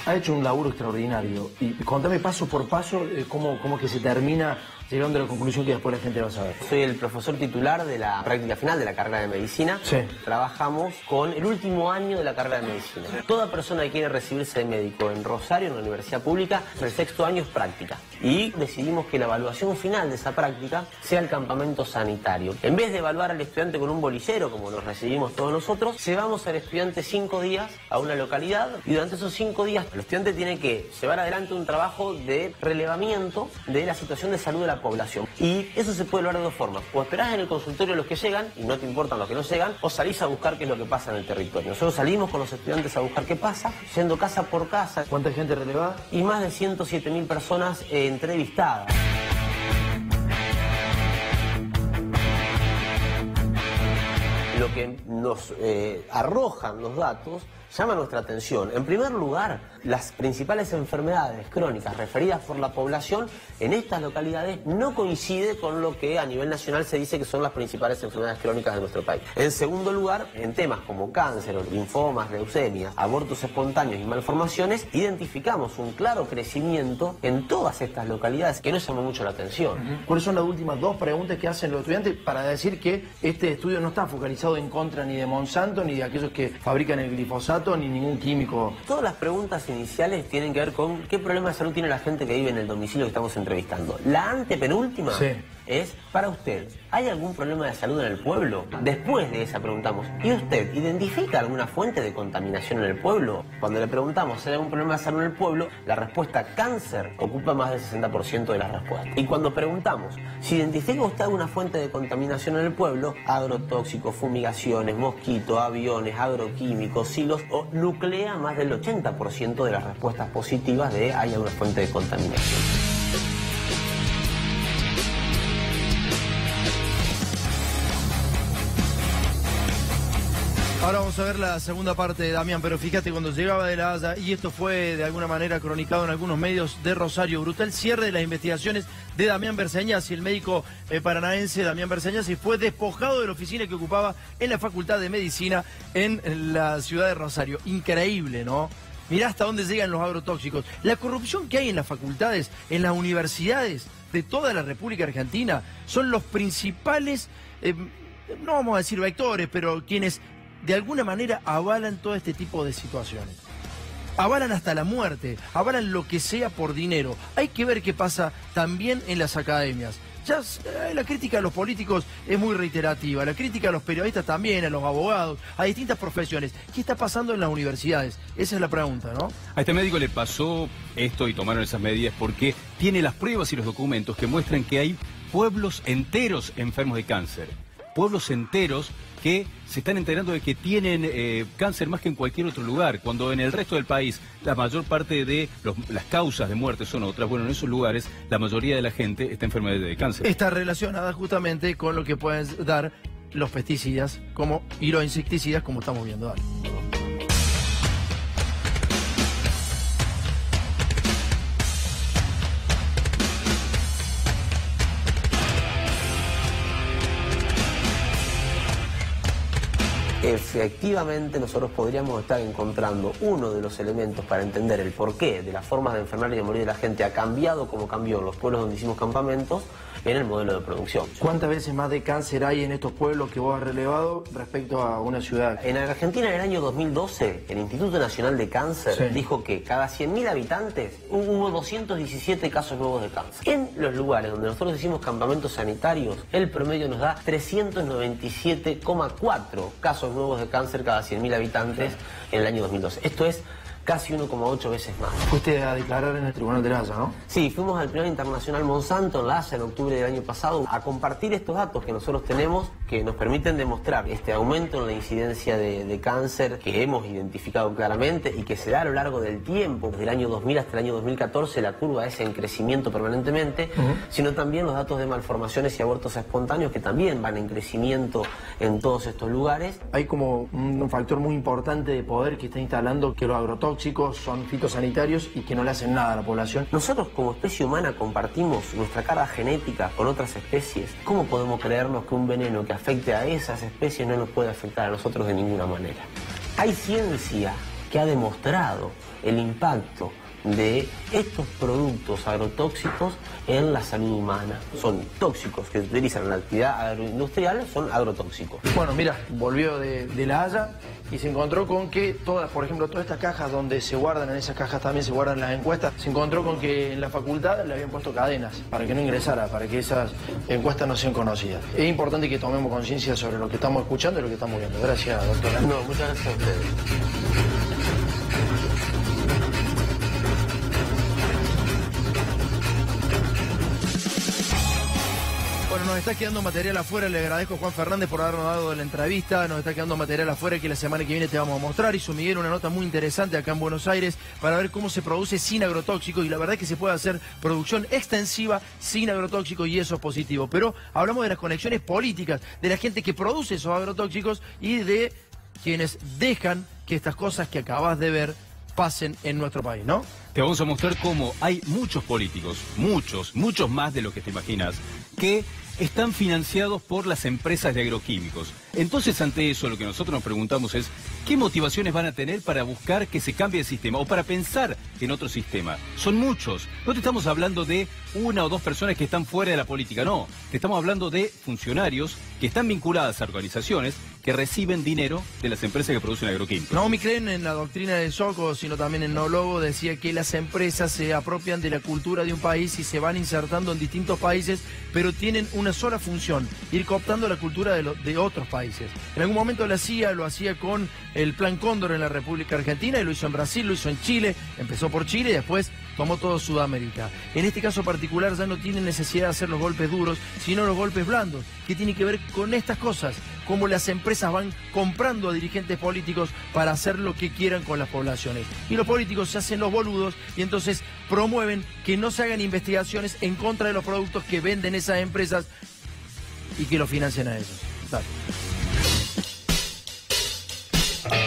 Ha hecho un laburo extraordinario. Y contame paso por paso cómo que se termina llegando a la conclusión que después la gente va a saber. Soy el profesor titular de la práctica final de la carrera de medicina. Sí. Trabajamos con el último año de la carrera de medicina. Toda persona que quiere recibirse de médico en Rosario, en la universidad pública, el sexto año es práctica. Y decidimos que la evaluación final de esa práctica sea el campamento sanitario. En vez de evaluar al estudiante con un bolillero, como nos recibimos todos nosotros, llevamos al estudiante 5 días a una localidad y durante esos 5 días el estudiante tiene que llevar adelante un trabajo de relevamiento de la situación de salud de la población. Y eso se puede lograr de dos formas. O esperás en el consultorio a los que llegan y no te importan los que no llegan, o salís a buscar qué es lo que pasa en el territorio. Nosotros salimos con los estudiantes a buscar qué pasa, yendo casa por casa. ¿Cuánta gente relevada? Y más de 107.000 personas entrevistadas. Lo que nos arrojan los datos llama nuestra atención. En primer lugar, las principales enfermedades crónicas referidas por la población en estas localidades no coincide con lo que a nivel nacional se dice que son las principales enfermedades crónicas de nuestro país. En segundo lugar, en temas como cáncer, linfomas, leucemias, abortos espontáneos y malformaciones, identificamos un claro crecimiento en todas estas localidades que nos llama mucho la atención. ¿Cuáles son las últimas dos preguntas que hacen los estudiantes para decir que este estudio no está focalizado en contra ni de Monsanto, ni de aquellos que fabrican el glifosato, ni ningún químico? Todas las preguntas iniciales tienen que ver con qué problema de salud tiene la gente que vive en el domicilio que estamos entrevistando. La antepenúltima es, para usted, ¿hay algún problema de salud en el pueblo? Después de esa preguntamos, ¿y usted identifica alguna fuente de contaminación en el pueblo? Cuando le preguntamos si hay algún problema de salud en el pueblo, la respuesta cáncer ocupa más del 60% de las respuestas. Y cuando preguntamos si identifica usted alguna fuente de contaminación en el pueblo, agrotóxicos, fumigaciones, mosquitos, aviones, agroquímicos, silos, o nuclea más del 80% de las respuestas positivas de hay alguna fuente de contaminación. Ahora vamos a ver la segunda parte de Damián, pero fíjate, cuando llegaba de La Haya, y esto fue de alguna manera cronicado en algunos medios de Rosario, brutal cierre de las investigaciones de Damián Berceñasi, el médico paranaense Damián Berceñasi, fue despojado de la oficina que ocupaba en la Facultad de Medicina en la ciudad de Rosario. Increíble, ¿no? Mirá hasta dónde llegan los agrotóxicos. La corrupción que hay en las facultades, en las universidades de toda la República Argentina, son los principales, no vamos a decir vectores, pero quienes de alguna manera avalan todo este tipo de situaciones. Avalan hasta la muerte, avalan lo que sea por dinero. Hay que ver qué pasa también en las academias. Ya la crítica a los políticos es muy reiterativa, la crítica a los periodistas también, a los abogados, a distintas profesiones. ¿Qué está pasando en las universidades? Esa es la pregunta, ¿no? A este médico le pasó esto y tomaron esas medidas porque tiene las pruebas y los documentos que muestran que hay pueblos enteros enfermos de cáncer. Pueblos enteros que se están enterando de que tienen cáncer más que en cualquier otro lugar, cuando en el resto del país la mayor parte de las causas de muerte son otras. Bueno, en esos lugares la mayoría de la gente está enferma de cáncer. Está relacionada justamente con lo que pueden dar los pesticidas y los insecticidas, como estamos viendo ahora. efectivamente nosotros podríamos estar encontrando uno de los elementos para entender el porqué de las formas de enfermar y de morir de la gente ha cambiado como cambió en los pueblos donde hicimos campamentos en el modelo de producción. ¿Cuántas veces más de cáncer hay en estos pueblos que vos has relevado respecto a una ciudad? En Argentina en el año 2012, el Instituto Nacional de Cáncer dijo que cada 100.000 habitantes hubo 217 casos nuevos de cáncer. En los lugares donde nosotros hicimos campamentos sanitarios, el promedio nos da 397,4 casos nuevos de cáncer cada 100.000 habitantes en el año 2012. Esto es casi 1,8 veces más. Fuiste a declarar en el Tribunal de La Haya, ¿no? Sí, fuimos al Pleno Internacional Monsanto en La Haya en octubre del año pasado a compartir estos datos que nosotros tenemos que nos permiten demostrar este aumento en la incidencia de cáncer que hemos identificado claramente y que se da a lo largo del tiempo, desde el año 2000 hasta el año 2014, la curva es en crecimiento permanentemente, sino también los datos de malformaciones y abortos espontáneos que también van en crecimiento en todos estos lugares. Hay como un factor muy importante de poder que está instalando que los agrotóxicos son fitosanitarios y que no le hacen nada a la población. Nosotros como especie humana compartimos nuestra carga genética con otras especies. ¿Cómo podemos creernos que un veneno que afecte a esas especies no nos puede afectar a nosotros de ninguna manera? Hay ciencia que ha demostrado el impacto de estos productos agrotóxicos en la salud humana. Son tóxicos que se utilizan en la actividad agroindustrial, son agrotóxicos. Bueno, mira, volvió de La Haya y se encontró con que por ejemplo, todas estas cajas donde se guardan, en esas cajas también se guardan las encuestas, se encontró con que en la facultad le habían puesto cadenas para que no ingresara, para que esas encuestas no sean conocidas. Es importante que tomemos conciencia sobre lo que estamos escuchando y lo que estamos viendo. Gracias, doctora. No, muchas gracias a ustedes. Bueno, nos está quedando material afuera, le agradezco a Juan Fernández por habernos dado la entrevista, nos está quedando material afuera que la semana que viene te vamos a mostrar. Hizo Miguel una nota muy interesante acá en Buenos Aires para ver cómo se produce sin agrotóxicos y la verdad es que se puede hacer producción extensiva sin agrotóxicos y eso es positivo. Pero hablamos de las conexiones políticas, de la gente que produce esos agrotóxicos y de quienes dejan que estas cosas que acabas de ver pasen en nuestro país, ¿no? Te vamos a mostrar cómo hay muchos políticos, muchos más de lo que te imaginas, que están financiados por las empresas de agroquímicos. Entonces, ante eso, lo que nosotros nos preguntamos es, ¿qué motivaciones van a tener para buscar que se cambie el sistema o para pensar en otro sistema? Son muchos. No te estamos hablando de una o dos personas que están fuera de la política, no. Te estamos hablando de funcionarios que están vinculadas a organizaciones que reciben dinero de las empresas que producen agroquímicos. Naomi Klein, en la doctrina de Socko, sino también en No Logo, decía que las empresas se apropian de la cultura de un país y se van insertando en distintos países, pero tienen una sola función, ir cooptando la cultura de otros países. En algún momento la CIA lo hacía con el Plan Cóndor en la República Argentina, y lo hizo en Brasil, lo hizo en Chile, empezó por Chile y después tomó todo Sudamérica. En este caso particular ya no tienen necesidad de hacer los golpes duros, sino los golpes blandos, que tiene que ver con estas cosas, cómo las empresas van comprando a dirigentes políticos para hacer lo que quieran con las poblaciones. Y los políticos se hacen los boludos y entonces promueven que no se hagan investigaciones en contra de los productos que venden esas empresas y que lo financian a ellos. Dale.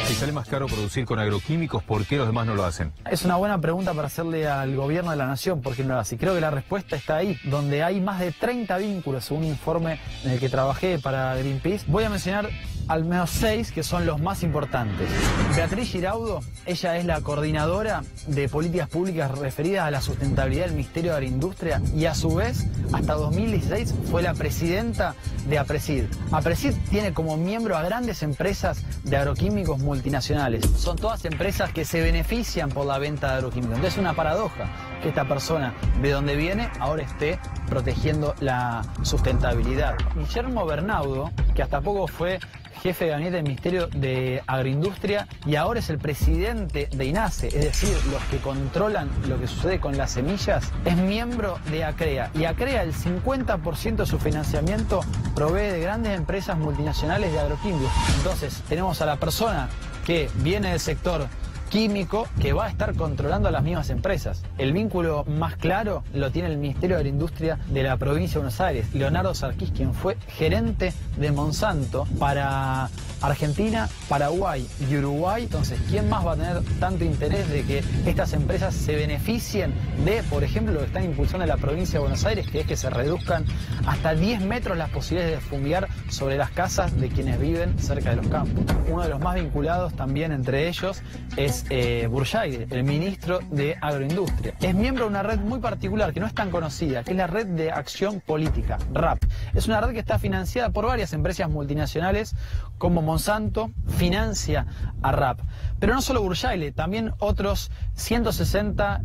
Si sale más caro producir con agroquímicos, ¿por qué los demás no lo hacen? Es una buena pregunta para hacerle al gobierno de la nación, ¿por qué no lo hace? Creo que la respuesta está ahí, donde hay más de 30 vínculos, según un informe en el que trabajé para Greenpeace. Voy a mencionar al menos 6 que son los más importantes. Beatriz Giraudo, ella es la coordinadora de políticas públicas referidas a la sustentabilidad del Ministerio de Agroindustria y a su vez, hasta 2016, fue la presidenta de APRESID. APRESID tiene como miembro a grandes empresas de agroquímicos multinacionales. Son todas empresas que se benefician por la venta de agroquímicos. Entonces es una paradoja que esta persona de donde viene ahora esté protegiendo la sustentabilidad. Guillermo Bernaudo, que hasta poco fue jefe de gabinete del Ministerio de Agroindustria y ahora es el presidente de INASE, es decir, los que controlan lo que sucede con las semillas, es miembro de ACREA. Y ACREA, el 50% de su financiamiento provee de grandes empresas multinacionales de agroquímicos. Entonces, tenemos a la persona que viene del sector químico que va a estar controlando a las mismas empresas. El vínculo más claro lo tiene el Ministerio de la Industria de la provincia de Buenos Aires. Leonardo Sarquís, quien fue gerente de Monsanto para Argentina, Paraguay y Uruguay. Entonces, ¿quién más va a tener tanto interés de que estas empresas se beneficien de, por ejemplo, lo que están impulsando en la provincia de Buenos Aires, que es que se reduzcan hasta 10 metros las posibilidades de fumigar sobre las casas de quienes viven cerca de los campos? Uno de los más vinculados también entre ellos es Burjaide, el ministro de Agroindustria. Es miembro de una red muy particular que no es tan conocida, que es la Red de Acción Política, RAP. Es una red que está financiada por varias empresas multinacionales como Monsanto, financia a RAP. Pero no solo Burjaide, también otros 160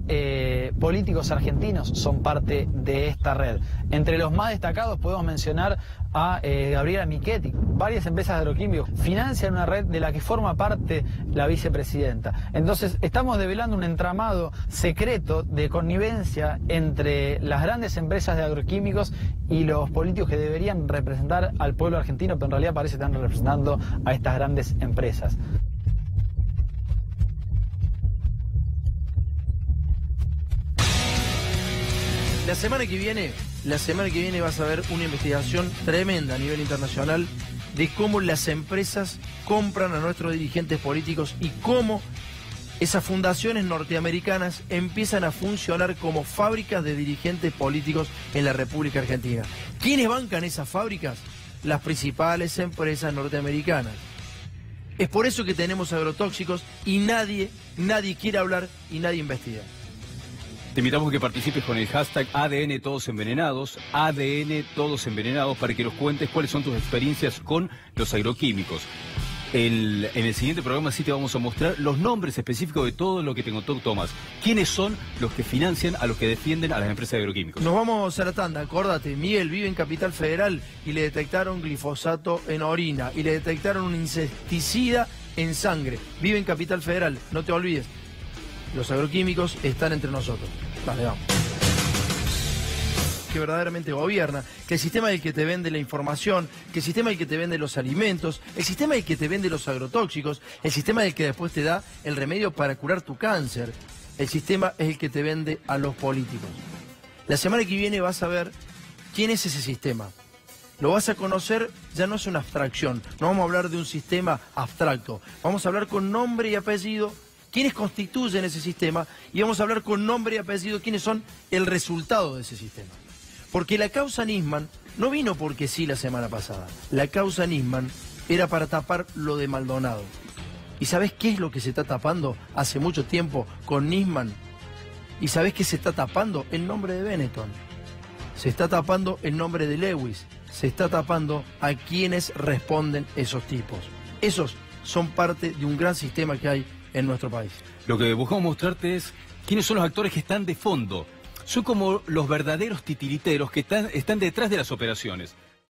políticos argentinos son parte de esta red. Entre los más destacados podemos mencionar a Gabriela Michetti. Varias empresas de agroquímicos financian una red de la que forma parte la vicepresidenta. Entonces estamos develando un entramado secreto de connivencia entre las grandes empresas de agroquímicos y los políticos que deberían representar al pueblo argentino, pero en realidad parece que están representando a estas grandes empresas. La semana que viene vas a ver una investigación tremenda a nivel internacional de cómo las empresas compran a nuestros dirigentes políticos y cómo esas fundaciones norteamericanas empiezan a funcionar como fábricas de dirigentes políticos en la República Argentina. ¿Quiénes bancan esas fábricas? Las principales empresas norteamericanas. Es por eso que tenemos agrotóxicos y nadie quiere hablar y nadie investiga. Te invitamos a que participes con el hashtag ADN Todos Envenenados, ADN Todos Envenenados, para que nos cuentes cuáles son tus experiencias con los agroquímicos. En el siguiente programa sí te vamos a mostrar los nombres específicos de todo lo que te contó Tomás. ¿Quiénes son los que financian a los que defienden a las empresas de agroquímicos? Nos vamos a la tanda, acordate, Miguel vive en Capital Federal y le detectaron glifosato en orina y le detectaron un insecticida en sangre. Vive en Capital Federal, no te olvides. Los agroquímicos están entre nosotros. Dale, vamos. Que verdaderamente gobierna, que el sistema es el que te vende la información, que el sistema es el que te vende los alimentos, el sistema es el que te vende los agrotóxicos, el sistema es el que después te da el remedio para curar tu cáncer, el sistema es el que te vende a los políticos. La semana que viene vas a ver quién es ese sistema. Lo vas a conocer, ya no es una abstracción, no vamos a hablar de un sistema abstracto, vamos a hablar con nombre y apellido quiénes constituyen ese sistema y vamos a hablar con nombre y apellido quiénes son el resultado de ese sistema. Porque la causa Nisman no vino porque sí la semana pasada. La causa Nisman era para tapar lo de Maldonado. ¿Y sabés qué es lo que se está tapando hace mucho tiempo con Nisman? ¿Y sabés qué se está tapando? El nombre de Benetton. Se está tapando el nombre de Lewis. Se está tapando a quienes responden esos tipos. Esos son parte de un gran sistema que hay en nuestro país. Lo que buscamos mostrarte es quiénes son los actores que están de fondo. Son como los verdaderos titiriteros que están detrás de las operaciones.